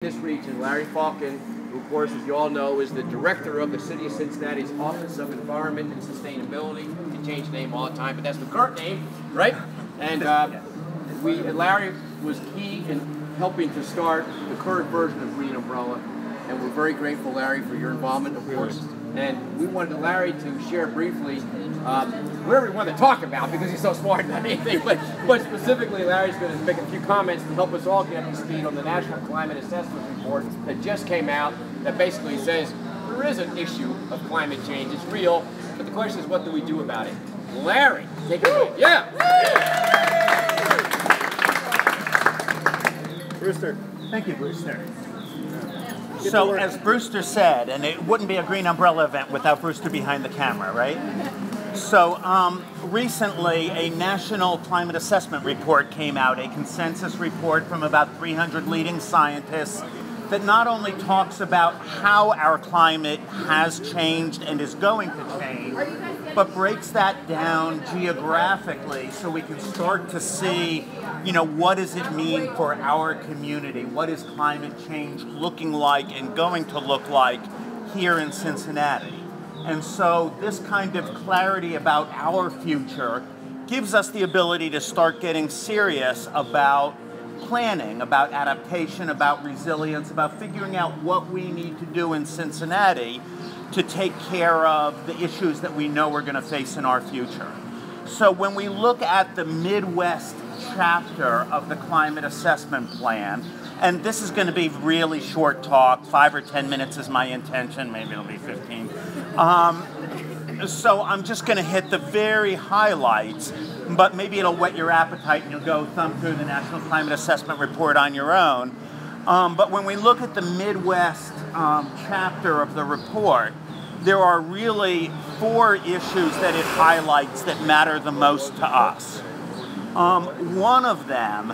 This region, Larry Falcon, who of course, as you all know, is the director of the City of Cincinnati's Office of Environment and Sustainability. You change the name all the time, but that's the current name, right? And Larry was key in helping to start the current version of Green Umbrella, and we're very grateful, Larry, for your involvement, of course. And we wanted Larry to share briefly whatever we want to talk about, because he's so smart about anything, but specifically Larry's going to make a few comments to help us all get up to speed on the National Climate Assessment Report that just came out that basically says there is an issue of climate change. It's real, but the question is, what do we do about it? Larry, take it away. Yeah! Brewster. Thank you, Brewster. So, as Brewster said, and it wouldn't be a Green Umbrella event without Brewster behind the camera, right? So, recently, a national climate assessment report came out, a consensus report from about 300 leading scientists that not only talks about how our climate has changed and is going to change, but breaks that down geographically so we can start to see, what does it mean for our community? What is climate change looking like and going to look like here in Cincinnati? And so this kind of clarity about our future gives us the ability to start getting serious about planning, about adaptation, about resilience, about figuring out what we need to do in Cincinnati to take care of the issues that we know we're going to face in our future. So when we look at the Midwest chapter of the Climate Assessment Plan, and this is going to be really short talk, 5 or 10 minutes is my intention, maybe it'll be 15. So I'm just going to hit the very highlights, but maybe it'll whet your appetite and you'll go thumb through the National Climate Assessment Report on your own. But when we look at the Midwest chapter of the report, there are really 4 issues that it highlights that matter the most to us. One of them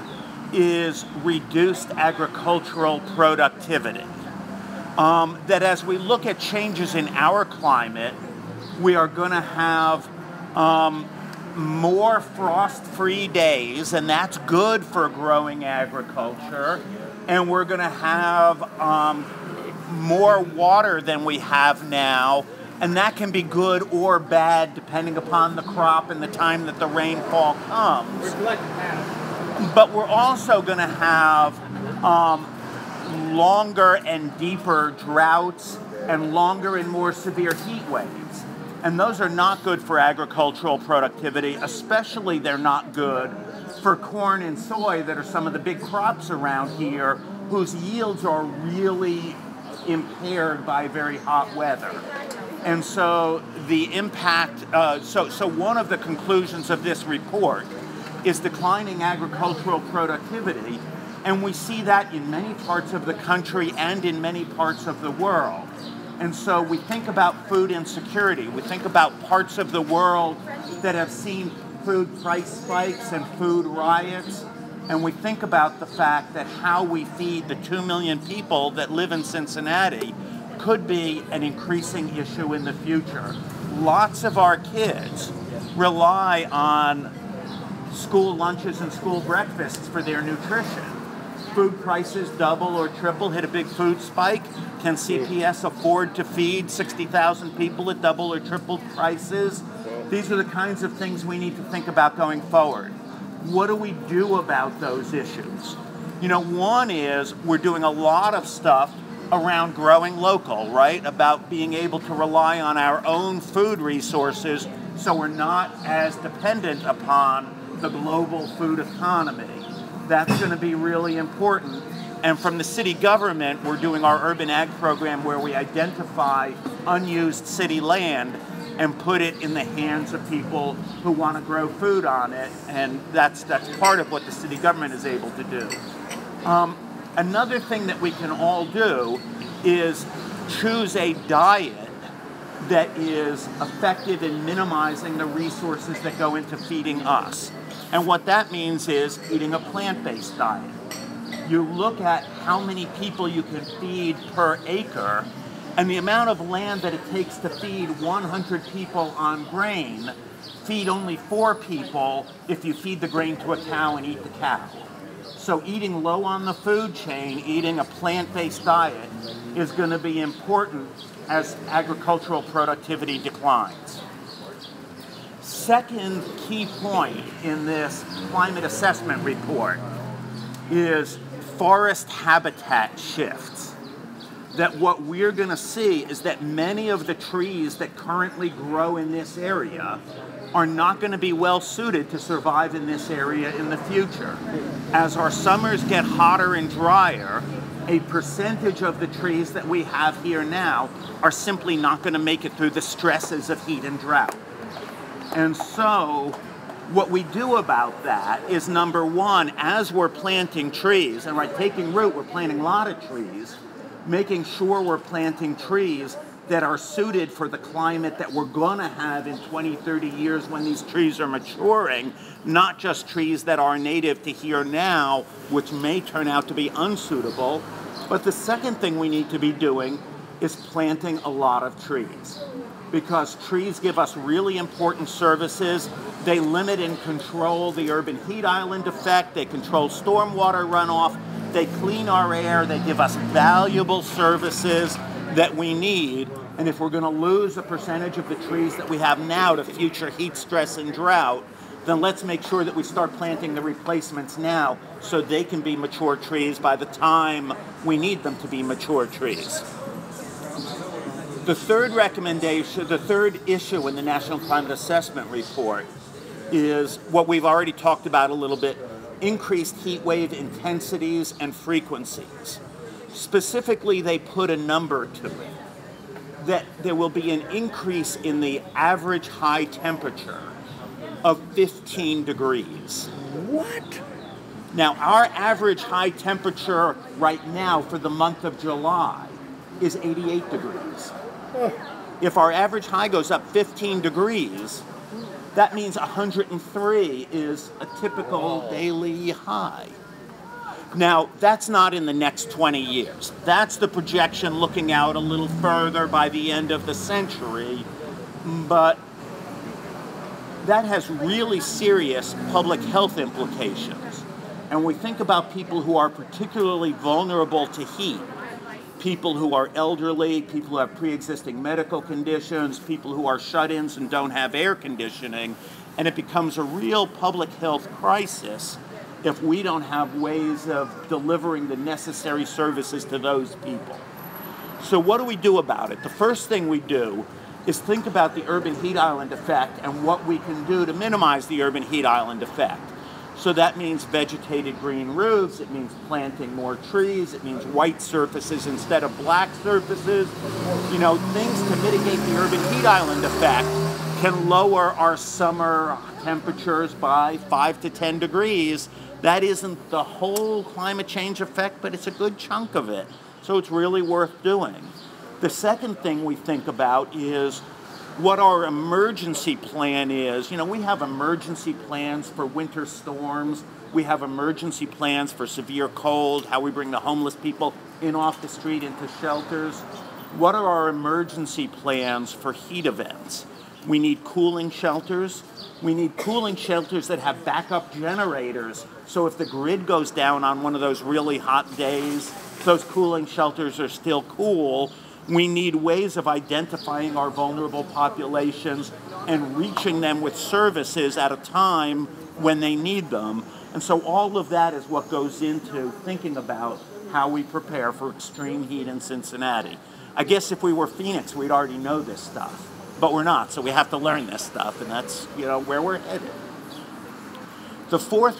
is reduced agricultural productivity. That as we look at changes in our climate, we are going to have more frost-free days, and that's good for growing agriculture. And we're going to have more water than we have now, and that can be good or bad depending upon the crop and the time that the rainfall comes. But we're also going to have longer and deeper droughts and longer and more severe heat waves. And those are not good for agricultural productivity, especially they're not good for corn and soy that are some of the big crops around here whose yields are really impaired by very hot weather. And so the impact, so one of the conclusions of this report is declining agricultural productivity, and we see that in many parts of the country and in many parts of the world. And so we think about food insecurity. We think about parts of the world that have seen food price spikes and food riots, and we think about the fact that how we feed the 2 million people that live in Cincinnati could be an increasing issue in the future. Lots of our kids rely on school lunches and school breakfasts for their nutrition. Food prices double or triple, hit a big food spike. Can CPS afford to feed 60,000 people at double or triple prices? These are the kinds of things we need to think about going forward. What do we do about those issues? One is we're doing a lot of stuff around growing local, right? About being able to rely on our own food resources so we're not as dependent upon the global food economy. That's going to be really important. And from the city government, we're doing our urban ag program where we identify unused city land and put it in the hands of people who want to grow food on it. And that's part of what the city government is able to do. Another thing that we can all do is choose a diet that is effective in minimizing the resources that go into feeding us. And what that means is eating a plant-based diet. You look at how many people you can feed per acre, and the amount of land that it takes to feed 100 people on grain, feed only 4 people if you feed the grain to a cow and eat the cow. So eating low on the food chain, eating a plant-based diet, is going to be important as agricultural productivity declines. Second key point in this climate assessment report is forest habitat shifts. That what we're going to see is that many of the trees that currently grow in this area are not going to be well suited to survive in this area in the future. As our summers get hotter and drier, a percentage of the trees that we have here now are simply not going to make it through the stresses of heat and drought. And so what we do about that is, number one, as we're planting trees, and taking root, we're planting a lot of trees, making sure we're planting trees that are suited for the climate that we're going to have in 20, 30 years when these trees are maturing, not just trees that are native to here now, which may turn out to be unsuitable. But the second thing we need to be doing is planting a lot of trees, because trees give us really important services. They limit and control the urban heat island effect. They control stormwater runoff. They clean our air. They give us valuable services that we need. And if we're going to lose a percentage of the trees that we have now to future heat stress and drought, then let's make sure that we start planting the replacements now so they can be mature trees by the time we need them to be mature trees. The third recommendation, the third issue in the National Climate Assessment Report is what we've already talked about a little bit: increased heat wave intensities and frequencies. Specifically, they put a number to it, that there will be an increase in the average high temperature of 15 degrees. What? Now, our average high temperature right now for the month of July is 88 degrees. If our average high goes up 15 degrees, that means 103 is a typical daily high. Now, that's not in the next 20 years. That's the projection looking out a little further by the end of the century. But that has really serious public health implications. And we think about people who are particularly vulnerable to heat, people who are elderly, people who have pre-existing medical conditions, people who are shut-ins and don't have air conditioning, and it becomes a real public health crisis if we don't have ways of delivering the necessary services to those people. So what do we do about it? The first thing we do is think about the urban heat island effect and what we can do to minimize the urban heat island effect. So that means vegetated green roofs, it means planting more trees, it means white surfaces instead of black surfaces. You know, things to mitigate the urban heat island effect can lower our summer temperatures by 5 to 10 degrees. That isn't the whole climate change effect, but it's a good chunk of it. So it's really worth doing. The second thing we think about is what our emergency plan is. You know, we have emergency plans for winter storms. We have emergency plans for severe cold, how we bring the homeless people in off the street into shelters. What are our emergency plans for heat events? We need cooling shelters. We need cooling shelters that have backup generators. So if the grid goes down on one of those really hot days, those cooling shelters are still cool. We need ways of identifying our vulnerable populations and reaching them with services at a time when they need them. And so all of that is what goes into thinking about how we prepare for extreme heat in Cincinnati. I guess if we were Phoenix, we'd already know this stuff, but we're not, so we have to learn this stuff, and that's, you know, where we're headed. The fourth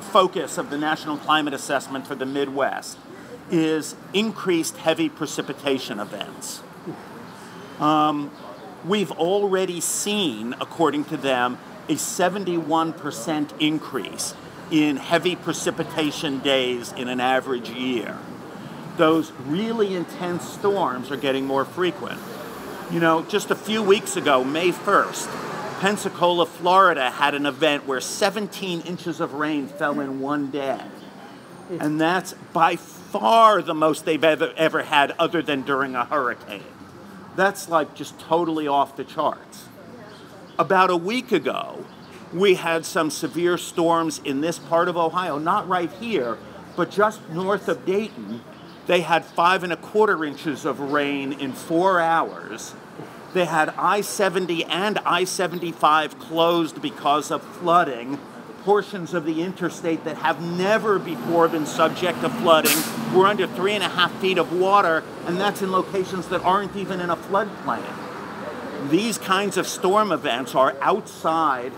focus of the National Climate Assessment for the Midwest is increased heavy precipitation events. We've already seen, according to them, a 71% increase in heavy precipitation days in an average year. Those really intense storms are getting more frequent. You know, just a few weeks ago, May 1st, Pensacola, Florida had an event where 17 inches of rain fell in one day. And that's by far the most they've ever had other than during a hurricane. That's like just totally off the charts. About a week ago, We had some severe storms in this part of Ohio, not right here, but just north of Dayton. They had 5¼ inches of rain in 4 hours. They had I-70 and I-75 closed because of flooding. Portions of the interstate that have never before been subject to flooding were under 3.5 feet of water, and that's in locations that aren't even in a floodplain. These kinds of storm events are outside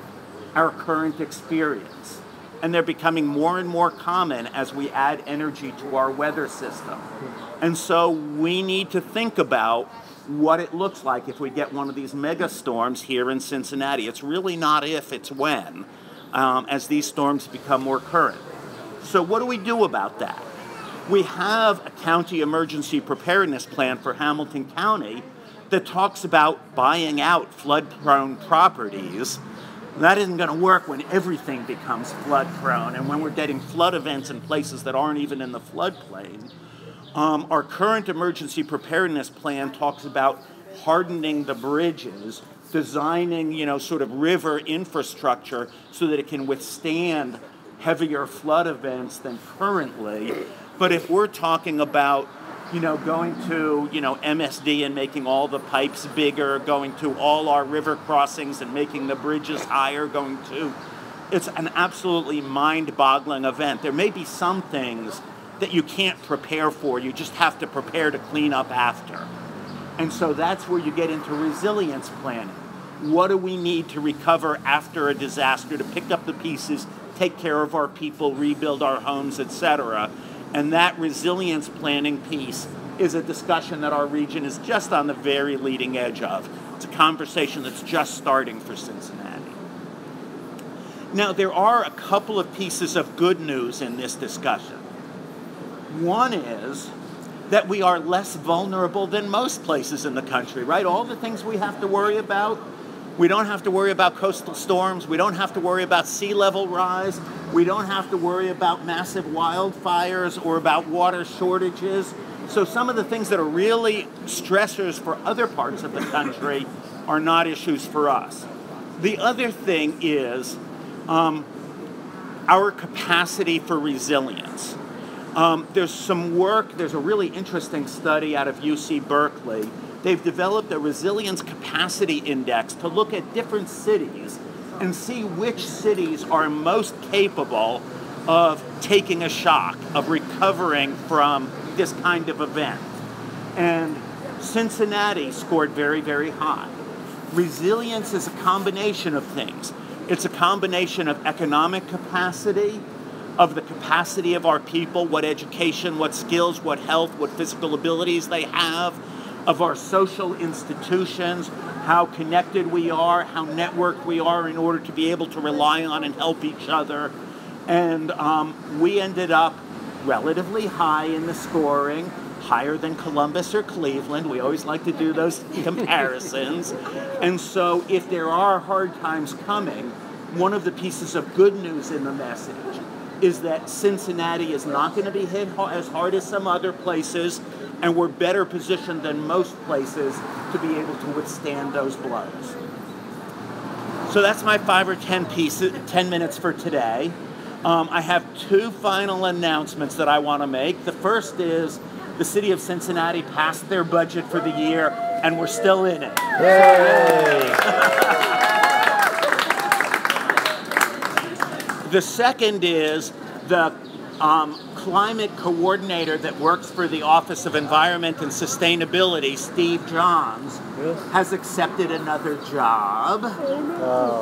our current experience, and they're becoming more and more common as we add energy to our weather system. And so we need to think about what it looks like if we get one of these mega storms here in Cincinnati. It's really not if, it's when, as these storms become more current. So what do we do about that? We have a county emergency preparedness plan for Hamilton County that talks about buying out flood-prone properties. That isn't going to work when everything becomes flood-prone and when we're getting flood events in places that aren't even in the floodplain. Our current emergency preparedness plan talks about hardening the bridges, designing, sort of river infrastructure so that it can withstand heavier flood events than currently. But if we're talking about, going to, MSD and making all the pipes bigger, going to all our river crossings and making the bridges higher, it's an absolutely mind-boggling event. There may be some things that you can't prepare for, you just have to prepare to clean up after. And so that's where you get into resilience planning. What do we need to recover after a disaster to pick up the pieces, take care of our people, rebuild our homes, etc.? And that resilience planning piece is a discussion that our region is just on the very leading edge of. It's a conversation that's just starting for Cincinnati. Now, there are a couple of pieces of good news in this discussion. One is that we are less vulnerable than most places in the country, right? All the things we have to worry about, we don't have to worry about coastal storms, we don't have to worry about sea level rise, we don't have to worry about massive wildfires or about water shortages. So some of the things that are really stressors for other parts of the country are not issues for us. The other thing is our capacity for resilience. There's some work, there's a really interesting study out of UC Berkeley. They've developed a resilience capacity index to look at different cities and see which cities are most capable of taking a shock, of recovering from this kind of event. And Cincinnati scored very, very high. Resilience is a combination of things. It's a combination of economic capacity, of the capacity of our people, what education, what skills, what health, what physical abilities they have, of our social institutions, how connected we are, how networked we are in order to be able to rely on and help each other. And we ended up relatively high in the scoring, higher than Columbus or Cleveland. We always like to do those comparisons. And so if there are hard times coming, one of the pieces of good news in the message is that Cincinnati is not going to be hit as hard as some other places, and we're better positioned than most places to be able to withstand those blows. So that's my 5 or 10 minutes for today. I have 2 final announcements that I want to make. The first is the city of Cincinnati passed their budget for the year, and we're still in it. Yay! The second is the climate coordinator that works for the Office of Environment and Sustainability, Steve Johns, has accepted another job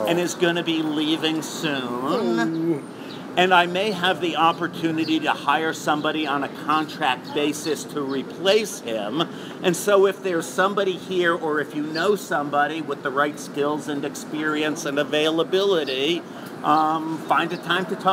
and is going to be leaving soon. And I may have the opportunity to hire somebody on a contract basis to replace him. And so if there's somebody here, or if you know somebody with the right skills and experience and availability, find a time to talk.